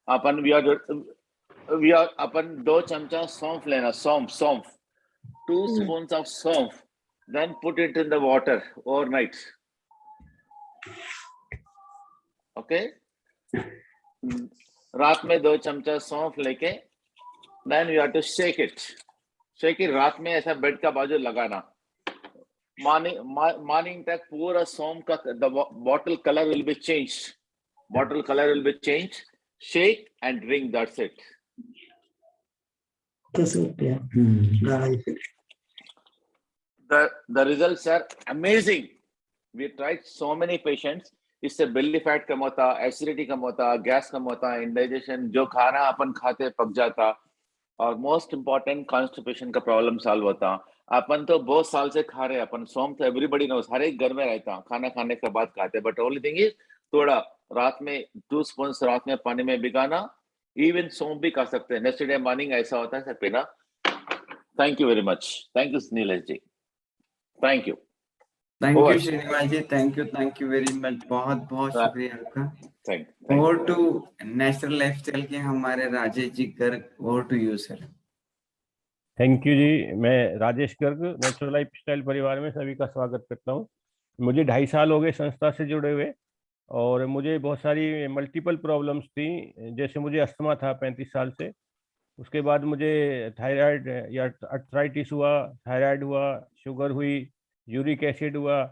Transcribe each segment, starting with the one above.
अपन अपन 2 चमचा सौंफ लेना, सौंफ 2 spoons of सौंफ, then put it in the water overnight. Okay, रात में 2 चमचा सौंफ लेके then you have to shake it रात में ऐसा बेड का बाजू लगाना। मॉर्निंग तक पूरा सौंफ का the bottle color will be changed, shake and drink, that's it. The results are amazing. We tried so many patients, इससे belly fat कम होता, एसिडिटी कम होता, गैस कम होता, इंडाइजेशन, जो खाना अपन खाते पक जाता, और मोस्ट इंपॉर्टेंट कॉन्स्टिपेशन का प्रॉब्लम सॉल्व होता। अपन तो बहुत साल से खा रहे हैं, अपन सौंफ तो एवरीबॉडी नोस, हर एक घर में रहता, खाना खाने के बाद खाते, बट ओनली थिंग इज थोड़ा रात में 2 स्पून रात में पानी में भिगाना। इवन सौंफ भी खा सकते हैं, नेक्स्ट डे मॉर्निंग ऐसा होता है सर पीना। Thank you very much, thank you Nilesh ji, thank you Srinivas ji, thank you very much, बहुत बहुत शुक्रिया आपका। ओवर टू नेचुरल लाइफस्टाइल के हमारे Rajesh ji Garg, over to you sir. Thank you ji. मैं राजेश गर्ग नेचुरल लाइफस्टाइल परिवार में सभी का स्वागत करता हूँ। मुझे 2.5 साल हो गए संस्था से जुड़े हुए, और मुझे बहुत सारी मल्टीपल प्रॉब्लम्स थी। जैसे मुझे अस्थमा था 35 साल से, उसके बाद मुझे थायराइड या अर्थराइटिस हुआ, थायराइड हुआ, शुगर हुई, यूरिक एसिड हुआ,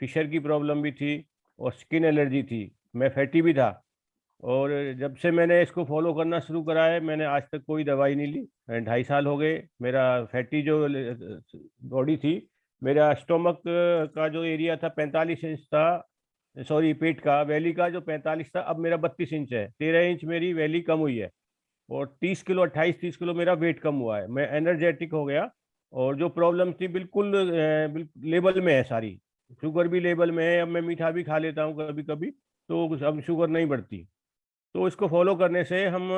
फिशर की प्रॉब्लम भी थी, और स्किन एलर्जी थी। मैं फैटी भी था, और जब से मैंने इसको फॉलो करना शुरू करा है, मैंने आज तक कोई दवाई नहीं ली। 2.5 साल हो गए। मेरा फैटी जो बॉडी थी, मेरा स्टोमक का जो एरिया था 45 इंच था, सॉरी पेट का वैली का जो 45 था, अब मेरा 32 इंच है। 13 इंच मेरी वैली कम हुई है, और 30 किलो 28-30 किलो मेरा वेट कम हुआ है। मैं एनर्जेटिक हो गया, और जो प्रॉब्लम थी बिल्कुल लेवल में है सारी। शुगर भी लेवल में है, अब मैं मीठा भी खा लेता हूँ कभी कभी, तो अब शुगर नहीं बढ़ती। तो इसको फॉलो करने से हम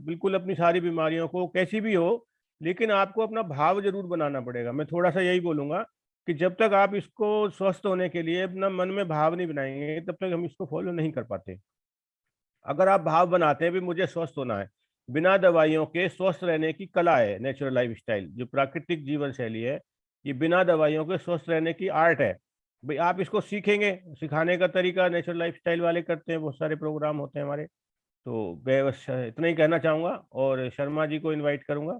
बिल्कुल अपनी सारी बीमारियों को, कैसी भी हो, लेकिन आपको अपना भाव जरूर बनाना पड़ेगा। मैं थोड़ा सा यही बोलूँगा कि जब तक आप इसको स्वस्थ होने के लिए अपना मन में भाव नहीं बनाएंगे, तब तक हम इसको फॉलो नहीं कर पाते। अगर आप भाव बनाते हैं भी मुझे स्वस्थ होना है, बिना दवाइयों के स्वस्थ रहने की कला है नेचुरल लाइफ स्टाइल, जो प्राकृतिक जीवन शैली है, ये बिना दवाइयों के स्वस्थ रहने की आर्ट है। भाई आप इसको सीखेंगे, सिखाने का तरीका नेचुरल लाइफ स्टाइल वाले करते हैं, बहुत सारे प्रोग्राम होते हैं हमारे। तो मैं बस इतना ही कहना चाहूँगा, और शर्मा जी को इनवाइट करूँगा,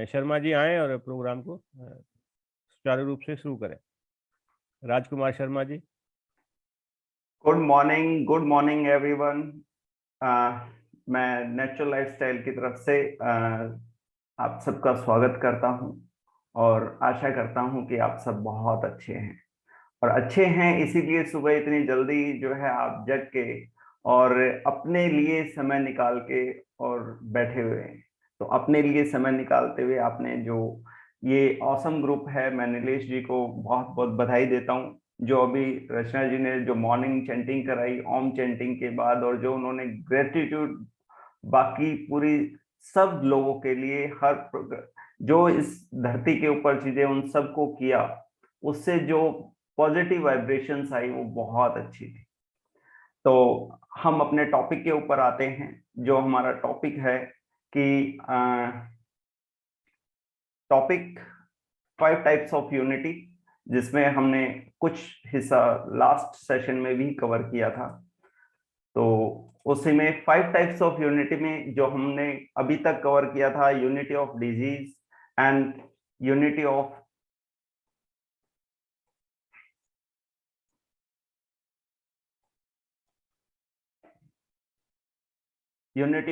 शर्मा जी आएँ और प्रोग्राम को सुचारू रूप से शुरू करें। Rajkumar Sharma ji. Good morning everyone. मैं नेचुरल लाइफस्टाइल की तरफ से आप सबका स्वागत करता हूं, और आशा करता हूं कि आप सब बहुत अच्छे हैं, और अच्छे हैं इसीलिए सुबह इतनी जल्दी जो है आप जग के और अपने लिए समय निकाल के और बैठे हुए हैं। तो अपने लिए समय निकालते हुए आपने जो ये ऑसम ग्रुप है, मैं नीलेश जी को बहुत बहुत बधाई देता हूँ। जो अभी रचना जी ने जो मॉर्निंग चैंटिंग कराई ओम चैंटिंग के बाद, और जो उन्होंने ग्रेटिट्यूड बाकी पूरी सब लोगों के लिए, हर जो इस धरती के ऊपर चीजें उन सबको किया, उससे जो पॉजिटिव वाइब्रेशंस आई वो बहुत अच्छी थी। तो हम अपने टॉपिक के ऊपर आते हैं। जो हमारा टॉपिक है कि टॉपिक 5 टाइप्स ऑफ यूनिटी, जिसमें हमने कुछ हिस्सा लास्ट सेशन में भी कवर किया था। तो उसी में 5 टाइप्स ऑफ यूनिटी में जो हमने अभी तक कवर किया था, unity of disease and unity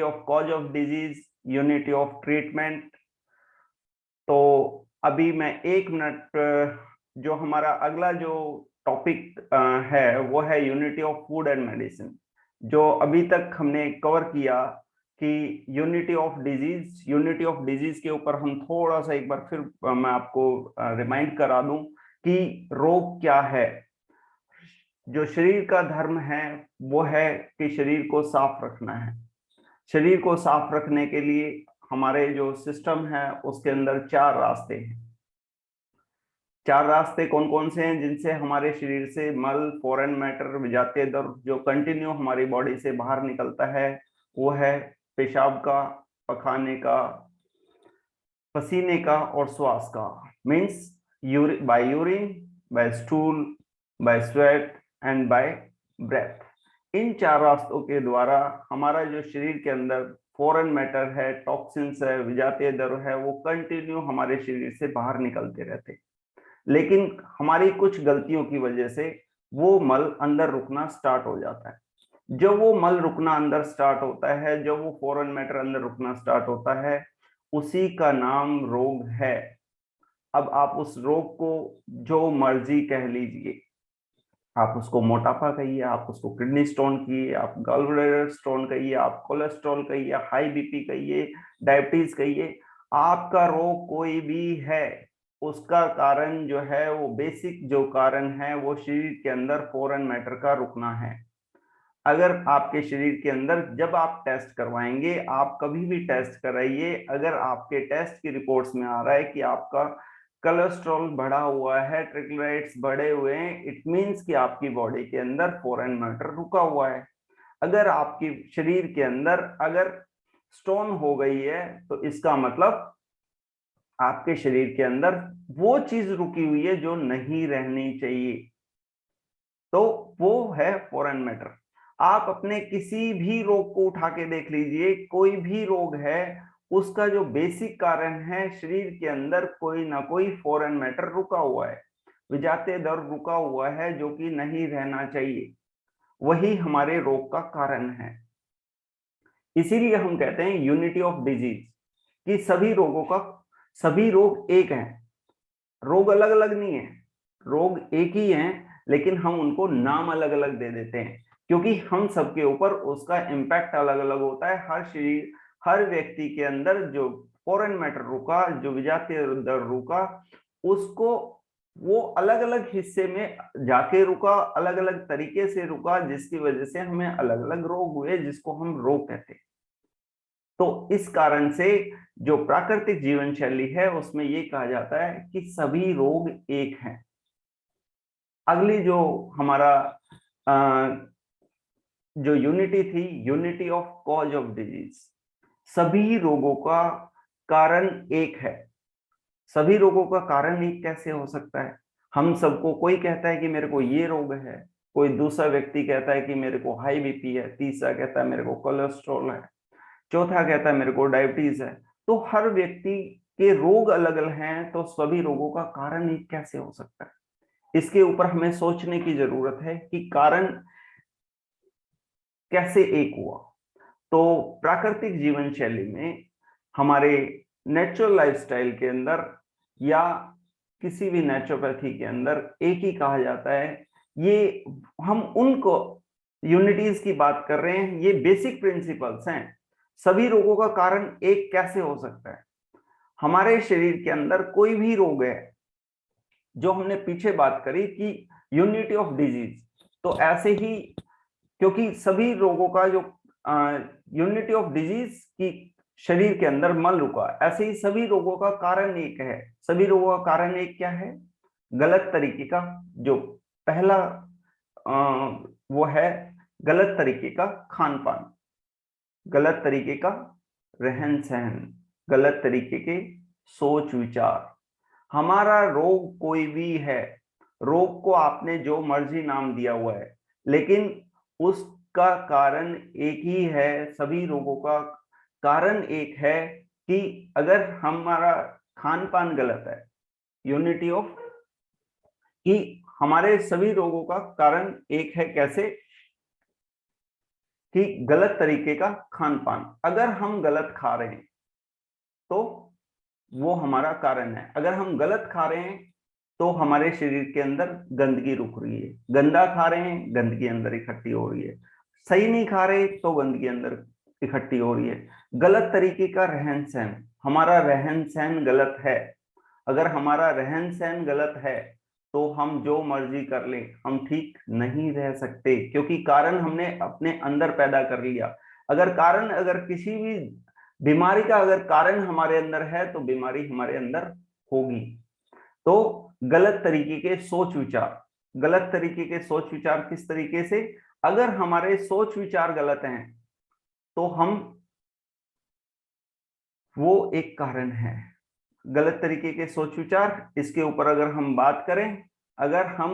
of cause of disease, unity of treatment. तो अभी मैं 1 मिनट, जो हमारा अगला जो टॉपिक है वो है unity of food and medicine. जो अभी तक हमने कवर किया कि यूनिटी ऑफ डिजीज के ऊपर हम थोड़ा सा एक बार फिर मैं आपको रिमाइंड करा दूं कि रोग क्या है। जो शरीर का धर्म है वो है कि शरीर को साफ रखना है। शरीर को साफ रखने के लिए हमारे जो सिस्टम है उसके अंदर 4 रास्ते हैं। 4 रास्ते कौन कौन से हैं जिनसे हमारे शरीर से मल, फॉरेन मैटर, विजातीय द्रव्य जो कंटिन्यू हमारी बॉडी से बाहर निकलता है, वो है पेशाब का, पखाने का, पसीने का और श्वास का, means by urine, by stool, by sweat and by breath. इन 4 रास्तों के द्वारा हमारा जो शरीर के अंदर फॉरेन मैटर है, टॉक्सिन्स है, विजातीय द्रव्य है, वो कंटिन्यू हमारे शरीर से बाहर निकलते रहते, लेकिन हमारी कुछ गलतियों की वजह से वो मल अंदर रुकना स्टार्ट हो जाता है। जब वो मल रुकना अंदर स्टार्ट होता है, जब वो फॉरेन मैटर अंदर रुकना स्टार्ट होता है, उसी का नाम रोग है। अब आप उस रोग को जो मर्जी कह लीजिए, आप उसको मोटापा कहिए, आप उसको किडनी स्टोन कहिए, आप गॉलब्लैडर स्टोन कहिए, आप कोलेस्ट्रॉल कहिए, हाई बीपी कहिए, डायबिटीज कहिए, आपका रोग कोई भी है, उसका कारण जो है, वो बेसिक जो कारण है, वो शरीर के अंदर फॉरेन मैटर का रुकना है। अगर आपके शरीर के अंदर, जब आप टेस्ट करवाएंगे, आप कभी भी टेस्ट कराइए, अगर आपके टेस्ट की रिपोर्ट्स में आ रहा है कि आपका कोलेस्ट्रॉल बढ़ा हुआ है, ट्राइग्लिसराइड्स बढ़े हुए हैं, इट मींस कि आपकी बॉडी के अंदर फॉरेन मैटर रुका हुआ है। अगर आपकी शरीर के अंदर अगर स्टोन हो गई है, तो इसका मतलब आपके शरीर के अंदर वो चीज रुकी हुई है जो नहीं रहनी चाहिए, तो वो है फॉरेन मैटर। आप अपने किसी भी रोग को उठा के देख लीजिए, कोई भी रोग है, उसका जो बेसिक कारण है, शरीर के अंदर कोई ना कोई फॉरेन मैटर रुका हुआ है, विजातीय द्रव्य रुका हुआ है, जो कि नहीं रहना चाहिए, वही हमारे रोग का कारण है। इसीलिए हम कहते हैं यूनिटी ऑफ डिजीज, कि सभी रोग एक हैं, रोग अलग अलग नहीं है, रोग एक ही हैं, लेकिन हम उनको नाम अलग अलग दे देते हैं, क्योंकि हम सबके ऊपर उसका इम्पैक्ट अलग अलग होता है। हर व्यक्ति के अंदर जो फॉरेन मैटर रुका, जो विजातीय द्रव्य रुका, उसको वो अलग अलग हिस्से में जाके रुका, अलग अलग तरीके से रुका, जिसकी वजह से हमें अलग अलग रोग हुए, जिसको हम रोग कहते हैं। तो इस कारण से जो प्राकृतिक जीवन शैली है, उसमें ये कहा जाता है कि सभी रोग एक हैं। अगली जो हमारा जो यूनिटी थी, unity of cause of disease, सभी रोगों का कारण एक है। सभी रोगों का कारण एक कैसे हो सकता है? हम सबको, कोई कहता है कि मेरे को ये रोग है, कोई दूसरा व्यक्ति कहता है कि मेरे को हाई बीपी है, तीसरा कहता है मेरे को कोलेस्ट्रॉल है, चौथा कहता है मेरे को डायबिटीज है। तो हर व्यक्ति के रोग अलग अलग हैं, तो सभी रोगों का कारण एक कैसे हो सकता है? इसके ऊपर हमें सोचने की जरूरत है कि कारण कैसे एक हुआ। तो प्राकृतिक जीवन शैली में, हमारे नेचुरल लाइफस्टाइल के अंदर, या किसी भी नेचुरोपैथी के अंदर एक ही कहा जाता है। ये हम उनको यूनिटीज की बात कर रहे हैं, ये बेसिक प्रिंसिपल्स हैं। सभी रोगों का कारण एक कैसे हो सकता है? हमारे शरीर के अंदर कोई भी रोग है, जो हमने पीछे बात करी कि यूनिटी ऑफ डिजीज, तो ऐसे ही, क्योंकि सभी रोगों का जो यूनिटी ऑफ डिजीज की शरीर के अंदर मल रुका, ऐसे ही सभी रोगों का कारण एक है। सभी रोगों का कारण एक क्या है? गलत तरीके का, जो पहला वो है गलत तरीके का खान पान, गलत तरीके का रहन सहन, गलत तरीके के सोच विचार। हमारा रोग कोई भी है, रोग को आपने जो मर्जी नाम दिया हुआ है, लेकिन उसका कारण एक ही है। सभी रोगों का कारण एक है कि अगर हमारा खान पान गलत है, यूनिटी ऑफ, कि हमारे सभी रोगों का कारण एक है। कैसे? कि गलत तरीके का खान पान, अगर हम गलत खा रहे हैं तो वो हमारा कारण है। अगर हम गलत खा रहे हैं तो हमारे शरीर के अंदर गंदगी रुक रही है, गंदा खा रहे हैं, गंदगी अंदर इकट्ठी हो रही है, सही नहीं खा रहे तो गंदगी अंदर इकट्ठी हो रही है। गलत तरीके का रहन सहन, हमारा रहन सहन गलत है। अगर हमारा रहन सहन गलत है तो हम जो मर्जी कर लें, हम ठीक नहीं रह सकते, क्योंकि कारण हमने अपने अंदर पैदा कर लिया। अगर किसी भी बीमारी का अगर कारण हमारे अंदर है, तो बीमारी हमारे अंदर होगी। तो गलत तरीके के सोच विचार, गलत तरीके के सोच विचार किस तरीके से? अगर हमारे सोच विचार गलत हैं तो हम वो एक कारण है। गलत तरीके के सोच विचार, इसके ऊपर अगर हम बात करें, अगर हम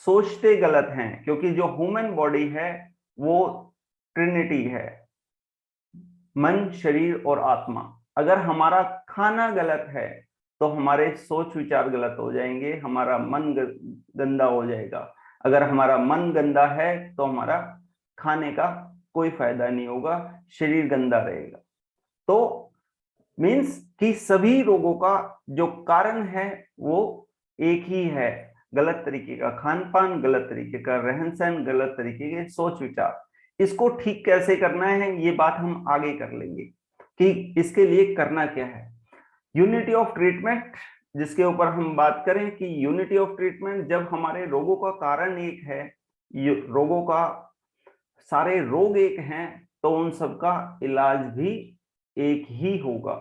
सोचते गलत हैं, क्योंकि जो ह्यूमन बॉडी है वो ट्रिनिटी है, मन, शरीर और आत्मा। अगर हमारा खाना गलत है तो हमारे सोच विचार गलत हो जाएंगे, हमारा मन गंदा हो जाएगा। अगर हमारा मन गंदा है तो हमारा खाने का कोई फायदा नहीं होगा, शरीर गंदा रहेगा। तो मीन्स कि सभी रोगों का जो कारण है वो एक ही है, गलत तरीके का खान पान, गलत तरीके का रहन सहन, गलत तरीके के सोच विचार। इसको ठीक कैसे करना है ये बात हम आगे कर लेंगे कि इसके लिए करना क्या है। यूनिटी ऑफ ट्रीटमेंट, जिसके ऊपर हम बात करें कि यूनिटी ऑफ ट्रीटमेंट, जब हमारे रोगों का कारण एक है, रोगों का सारे रोग एक हैं, तो उन सबका इलाज भी एक ही होगा।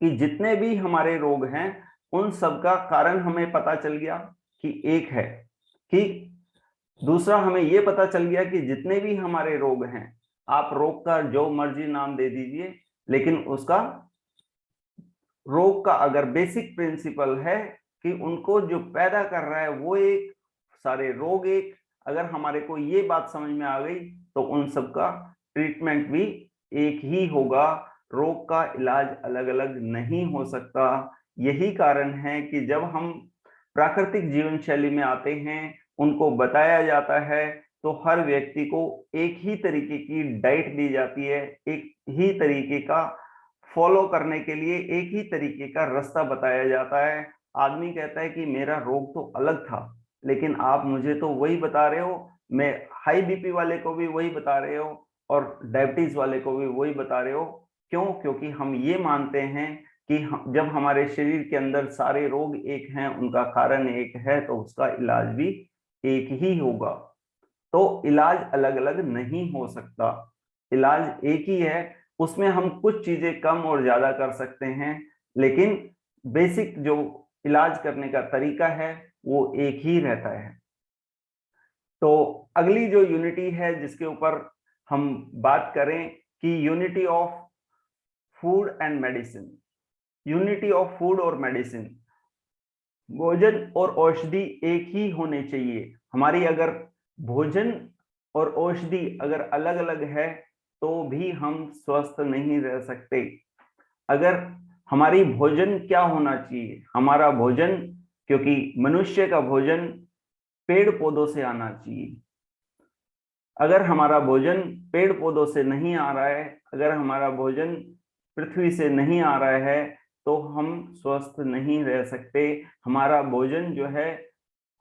कि जितने भी हमारे रोग हैं उन सबका कारण हमें पता चल गया कि एक है। कि दूसरा, हमें यह पता चल गया कि जितने भी हमारे रोग हैं, आप रोग का जो मर्जी नाम दे दीजिए, लेकिन उसका रोग का अगर बेसिक प्रिंसिपल है कि उनको जो पैदा कर रहा है वो एक, सारे रोग एक। अगर हमारे को ये बात समझ में आ गई तो उन सबका ट्रीटमेंट भी एक ही होगा, रोग का इलाज अलग अलग नहीं हो सकता। यही कारण है कि जब हम प्राकृतिक जीवन शैली में आते हैं, उनको बताया जाता है, तो हर व्यक्ति को एक ही तरीके की डाइट दी जाती है, एक ही तरीके का फॉलो करने के लिए एक ही तरीके का रास्ता बताया जाता है। आदमी कहता है कि मेरा रोग तो अलग था, लेकिन आप मुझे तो वही बता रहे हो, मैं हाई बीपी वाले को भी वही बता रहे हो और डायबिटीज वाले को भी वही बता रहे हो। क्यों? क्योंकि हम ये मानते हैं कि जब हमारे शरीर के अंदर सारे रोग एक हैं, उनका कारण एक है, तो उसका इलाज भी एक ही होगा। तो इलाज अलग अलग नहीं हो सकता, इलाज एक ही है। उसमें हम कुछ चीजें कम और ज्यादा कर सकते हैं, लेकिन बेसिक जो इलाज करने का तरीका है वो एक ही रहता है। तो अगली जो यूनिटी है जिसके ऊपर हम बात करें कि unity of food and medicine. Unity of food और मेडिसिन, भोजन और औषधि एक ही होने चाहिए। हमारी अगर भोजन और औषधि अगर अलग अलग है तो भी हम स्वस्थ नहीं रह सकते। अगर हमारी भोजन क्या होना चाहिए, हमारा भोजन, क्योंकि मनुष्य का भोजन पेड़ पौधों से आना चाहिए। अगर हमारा भोजन पेड़ पौधों से नहीं आ रहा है, अगर हमारा भोजन पृथ्वी से नहीं आ रहा है, तो हम स्वस्थ नहीं रह सकते। हमारा भोजन जो है,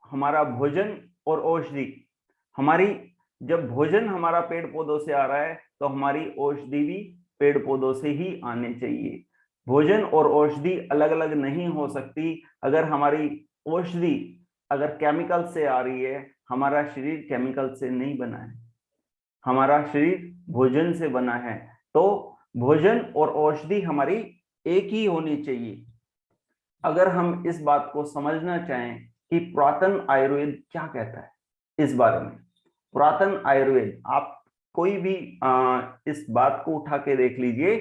हमारा भोजन और औषधि, हमारी जब भोजन हमारा पेड़ पौधों से आ रहा है तो हमारी औषधि भी पेड़ पौधों से ही आने चाहिए। भोजन और औषधि अलग अलग नहीं हो सकती। अगर हमारी औषधि अगर केमिकल से आ रही है, हमारा शरीर केमिकल से नहीं बना है, हमारा शरीर भोजन से बना है। तो भोजन और औषधि हमारी एक ही होनी चाहिए। अगर हम इस बात को समझना चाहें कि पुरातन आयुर्वेद क्या कहता है इस बारे में, पुरातन आयुर्वेद, आप कोई भी इस बात को उठा के देख लीजिए।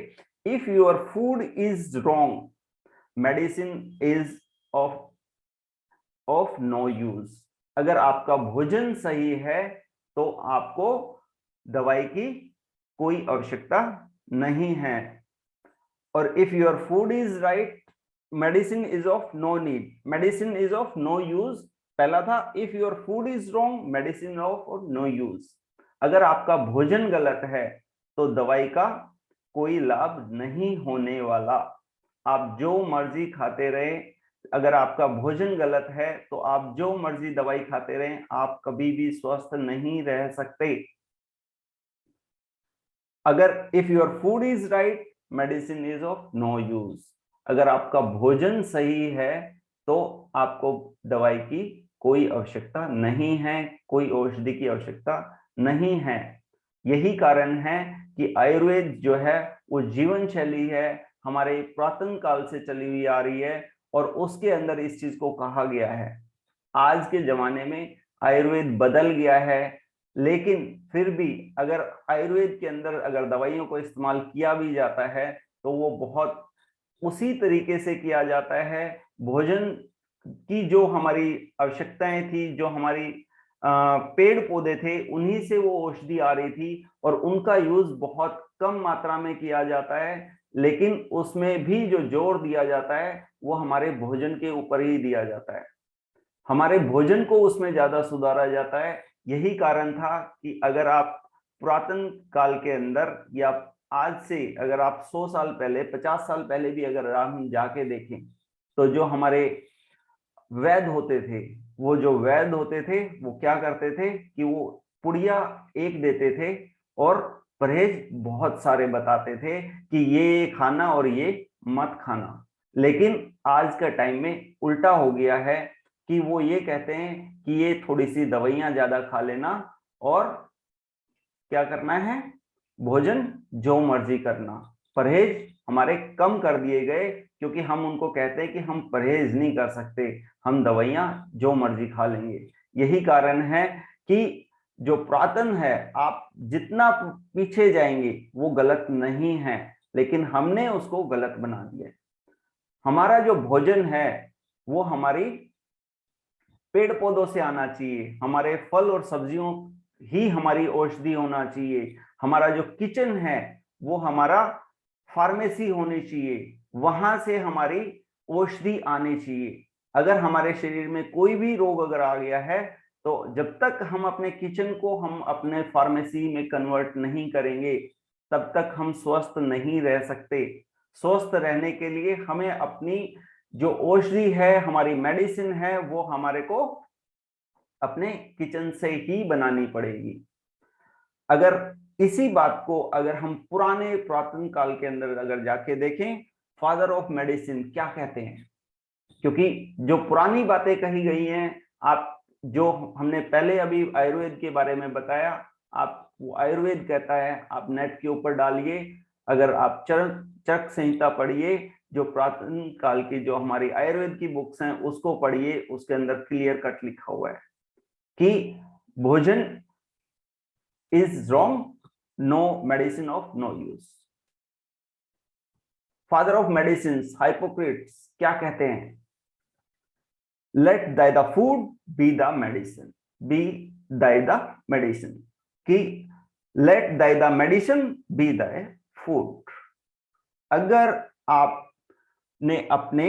If your food is wrong, medicine is of no use. अगर आपका भोजन सही है तो आपको दवाई की कोई आवश्यकता नहीं है। और if your food is right, medicine is of no need, medicine is of no use. पहला था if your food is wrong, medicine of no use. अगर आपका भोजन गलत है तो दवाई का कोई लाभ नहीं होने वाला। आप जो मर्जी खाते रहे, अगर आपका भोजन गलत है तो आप जो मर्जी दवाई खाते रहें, आप कभी भी स्वस्थ नहीं रह सकते। अगर if your food is right, medicine is of no use. अगर आपका भोजन सही है तो आपको दवाई की कोई आवश्यकता नहीं है, कोई औषधि की आवश्यकता नहीं है। यही कारण है कि आयुर्वेद जो है वो जीवन शैली है, हमारे पुरातन काल से चली हुई आ रही है, और उसके अंदर इस चीज को कहा गया है। आज के जमाने में आयुर्वेद बदल गया है, लेकिन फिर भी अगर आयुर्वेद के अंदर अगर दवाइयों को इस्तेमाल किया भी जाता है तो वो बहुत उसी तरीके से किया जाता है। भोजन की जो हमारी आवश्यकताएं थी, जो हमारी पेड़ पौधे थे, उन्हीं से वो औषधि आ रही थी और उनका यूज बहुत कम मात्रा में किया जाता है, लेकिन उसमें भी जो जोर दिया जाता है वो हमारे भोजन के ऊपर ही दिया जाता है। हमारे भोजन को उसमें ज्यादा सुधारा जाता है। यही कारण था कि अगर आप पुरातन काल के अंदर या आज से अगर आप 100 साल पहले, 50 साल पहले भी अगर हम जाके देखें, तो जो हमारे वैद्य होते थे, वो क्या करते थे कि वो पुड़िया एक देते थे और परहेज बहुत सारे बताते थे कि ये खाना और ये मत खाना। लेकिन आज का टाइम में उल्टा हो गया है कि वो ये कहते हैं कि ये थोड़ी सी दवाइयां ज्यादा खा लेना और क्या करना है, भोजन जो मर्जी करना। परहेज हमारे कम कर दिए गए क्योंकि हम उनको कहते हैं कि हम परहेज नहीं कर सकते, हम दवाइयां जो मर्जी खा लेंगे। यही कारण है कि जो पुरातन है, आप जितना पीछे जाएंगे वो गलत नहीं है, लेकिन हमने उसको गलत बना दिया। हमारा जो भोजन है वो हमारी पेड़ पौधों से आना चाहिए, हमारे फल और सब्जियों ही हमारी औषधि होना चाहिए। हमारा जो किचन है वो हमारा फार्मेसी होनी चाहिए, वहां से हमारी औषधि आनी चाहिए। अगर हमारे शरीर में कोई भी रोग अगर आ गया है, तो जब तक हम अपने किचन को हम अपने फार्मेसी में कन्वर्ट नहीं करेंगे, तब तक हम स्वस्थ नहीं रह सकते। स्वस्थ रहने के लिए हमें अपनी जो औषधि है, हमारी मेडिसिन है, वो हमारे को अपने किचन से ही बनानी पड़ेगी। अगर इसी बात को अगर हम पुरातन काल के अंदर अगर जाके देखें, फादर ऑफ मेडिसिन क्या कहते हैं, क्योंकि जो पुरानी बातें कही गई हैं, आप जो हमने पहले अभी आयुर्वेद के बारे में बताया, आप वो आयुर्वेद कहता है, आप नेट के ऊपर डालिए, अगर आप चरक संहिता पढ़िए, जो पुरातन काल की जो हमारी आयुर्वेद की बुक्स हैं उसको पढ़िए, उसके अंदर क्लियर कट लिखा हुआ है कि भोजन is wrong, no medicine of no use. Father of medicine Hippocrates क्या कहते हैं, let thy the food be the medicine, be thy the medicine, कि let thy the medicine be the food. अगर आपने अपने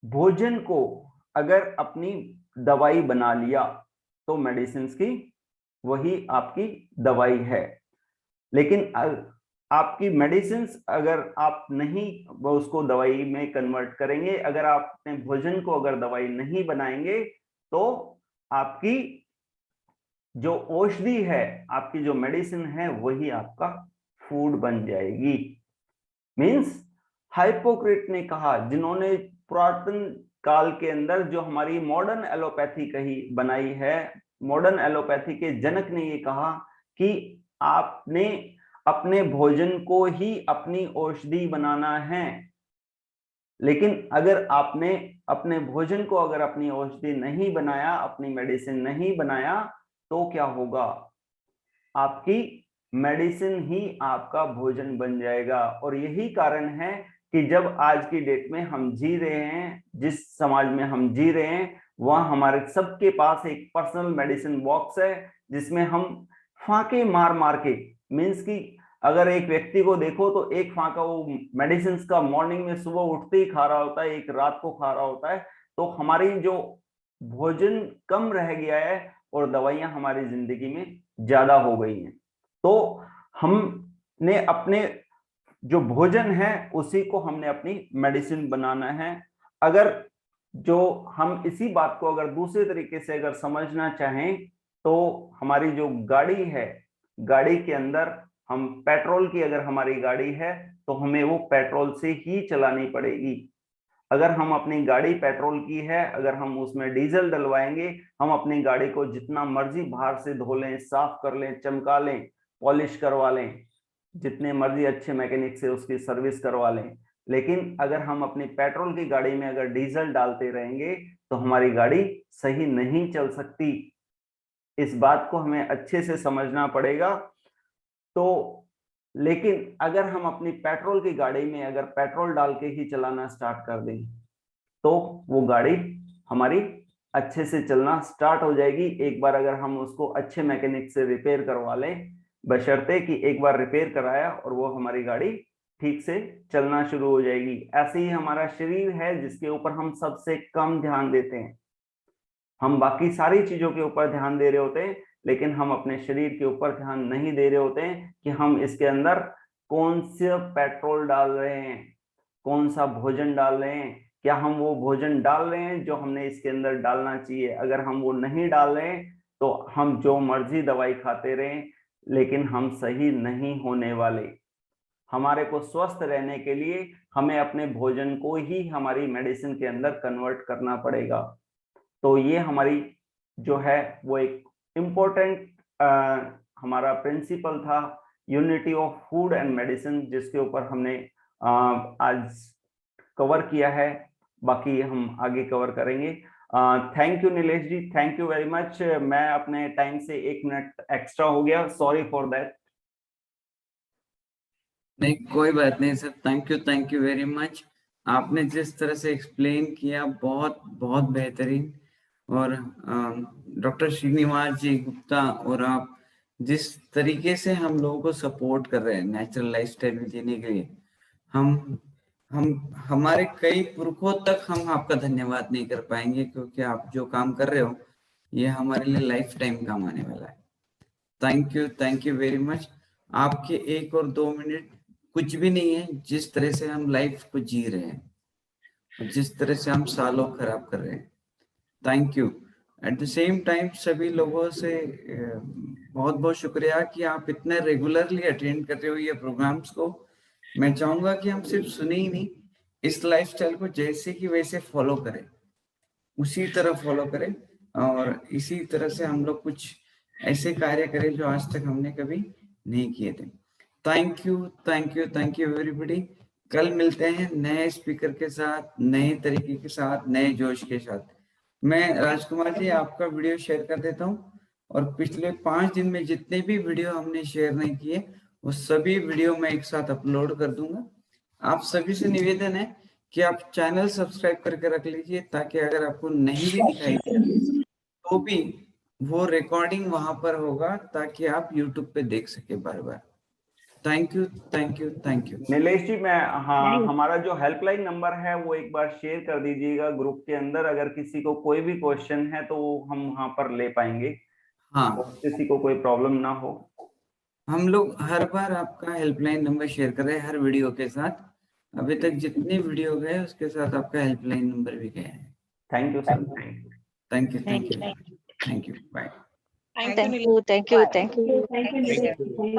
भोजन को अगर अपनी दवाई बना लिया, तो मेडिसिन की वही आपकी दवाई है। लेकिन आपकी मेडिसिन अगर आप नहीं उसको दवाई में कन्वर्ट करेंगे, अगर आप अपने भोजन को अगर दवाई नहीं बनाएंगे, तो आपकी जो औषधि है, आपकी जो मेडिसिन है, वही आपका फूड बन जाएगी। मींस हाइपोक्रेट ने कहा, जिन्होंने पुरातन काल के अंदर जो हमारी मॉडर्न एलोपैथी कही बनाई है, मॉडर्न एलोपैथी के जनक ने ये कहा कि आपने अपने भोजन को ही अपनी औषधि बनाना है। लेकिन अगर आपने अपने भोजन को अगर अपनी औषधि नहीं बनाया, अपनी मेडिसिन नहीं बनाया, तो क्या होगा, आपकी मेडिसिन ही आपका भोजन बन जाएगा। और यही कारण है कि जब आज की डेट में हम जी रहे हैं, जिस समाज में हम जी रहे हैं, वहां हमारे सबके पास एक पर्सनल मेडिसिन बॉक्स है, जिसमें हम फाके मार मार के, मीन्स की अगर एक व्यक्ति को देखो तो एक फाका वो मेडिसिन का मॉर्निंग में सुबह उठते ही खा रहा होता है, एक रात को खा रहा होता है। तो हमारी जो भोजन कम रह गया है और दवाइयां हमारी जिंदगी में ज्यादा हो गई हैं। तो हमने अपने जो भोजन है उसी को हमने अपनी मेडिसिन बनाना है। अगर जो हम इसी बात को अगर दूसरे तरीके से अगर समझना चाहें, तो हमारी जो गाड़ी है, गाड़ी के अंदर हम पेट्रोल की अगर हमारी गाड़ी है, तो हमें वो पेट्रोल से ही चलानी पड़ेगी। अगर हम अपनी गाड़ी पेट्रोल की है, अगर हम उसमें डीजल डलवाएंगे, हम अपनी गाड़ी को जितना मर्जी बाहर से धो लें, साफ कर लें, चमका लें, पॉलिश करवा लें, जितने मर्जी अच्छे मैकेनिक से उसकी सर्विस करवा लें, लेकिन अगर हम अपनी पेट्रोल की गाड़ी में अगर डीजल डालते रहेंगे, तो हमारी गाड़ी सही नहीं चल सकती। इस बात को हमें अच्छे से समझना पड़ेगा। तो लेकिन अगर हम अपनी पेट्रोल की गाड़ी में अगर पेट्रोल डाल के ही चलाना स्टार्ट कर दें तो वो गाड़ी हमारी अच्छे से चलना स्टार्ट हो जाएगी, एक बार अगर हम उसको अच्छे मैकेनिक से रिपेयर करवा लें, बशर्ते कि एक बार रिपेयर कराया और वो हमारी गाड़ी ठीक से चलना शुरू हो जाएगी। ऐसे ही हमारा शरीर है जिसके ऊपर हम सबसे कम ध्यान देते हैं। हम बाकी सारी चीजों के ऊपर ध्यान दे रहे होते हैं, लेकिन हम अपने शरीर के ऊपर ध्यान नहीं दे रहे होते हैं कि हम इसके अंदर कौन सा पेट्रोल डाल रहे हैं, कौन सा भोजन डाल रहे हैं, क्या हम वो भोजन डाल रहे हैं जो हमने इसके अंदर डालना चाहिए। अगर हम वो नहीं डाल रहे हैं तो हम जो मर्जी दवाई खाते रहें, लेकिन हम सही नहीं होने वाले। हमारे को स्वस्थ रहने के लिए हमें अपने भोजन को ही हमारी मेडिसिन के अंदर कन्वर्ट करना पड़ेगा। तो ये हमारी जो है वो एक इम्पोर्टेंट हमारा प्रिंसिपल था, unity of food and medicine, जिसके ऊपर हमने आज कवर किया है। बाकी हम आगे कवर करेंगे। Thank you Nilesh ji, thank you very much. मैं अपने टाइम से 1 मिनट एक्स्ट्रा हो गया, सॉरी फॉर दैट। नहीं, कोई बात नहीं sir, thank you very much. आपने जिस तरह से एक्सप्लेन किया बहुत बहुत बेहतरीन। और डॉक्टर श्रीनिवास जी गुप्ता और आप जिस तरीके से हम लोगों को सपोर्ट कर रहे हैं नेचुरल लाइफस्टाइल जीने के लिए, हम हमारे कई पुरखों तक हम आपका धन्यवाद नहीं कर पाएंगे, क्योंकि आप जो काम कर रहे हो ये हमारे लिए लाइफ टाइम काम आने वाला है। Thank you very much. आपके 1 और 2 मिनट कुछ भी नहीं है, जिस तरह से हम लाइफ को जी रहे हैं और जिस तरह से हम सालों खराब कर रहे हैं। Thank you. At the same time सभी लोगों से बहुत बहुत शुक्रिया कि आप इतने रेगुलरली अटेंड कर रहे हो ये प्रोग्राम्स को। मैं चाहूंगा कि हम सिर्फ सुने ही नहीं, इस लाइफस्टाइल को जैसे कि वैसे फॉलो करें, उसी तरह फॉलो करें, और इसी तरह से हम लोग कुछ ऐसे कार्य करें जो आज तक हमने कभी नहीं किए थे। Thank you everybody. कल मिलते हैं नए स्पीकर के साथ, नए तरीके के साथ, नए जोश के साथ। मैं राजकुमार जी आपका वीडियो शेयर कर देता हूँ, और पिछले 5 दिन में जितने भी वीडियो हमने शेयर नहीं किए वो सभी वीडियो मैं एक साथ अपलोड कर दूंगा। आप सभी से निवेदन है कि आप चैनल सब्सक्राइब करके रख लीजिए, ताकि अगर आपको नहीं भी दिखाई दे तो भी वो रिकॉर्डिंग वहां पर होगा, ताकि आप यूट्यूब पे देख सके बार बार। Thank you. नीलेश जी, मैं हाँ, हमारा जो हेल्पलाइन नंबर है वो एक बार शेयर कर दीजिएगा ग्रुप के अंदर। अगर किसी को कोई भी क्वेश्चन है तो हम वहां पर ले पाएंगे। हाँ, तो किसी को कोई प्रॉब्लम ना हो। हम लोग हर बार आपका हेल्पलाइन नंबर शेयर कर रहे हैं हर वीडियो के साथ। अभी तक जितने वीडियो गए उसके साथ आपका हेल्पलाइन नंबर भी गया है। Thank you sir, thank you bye. Thank you.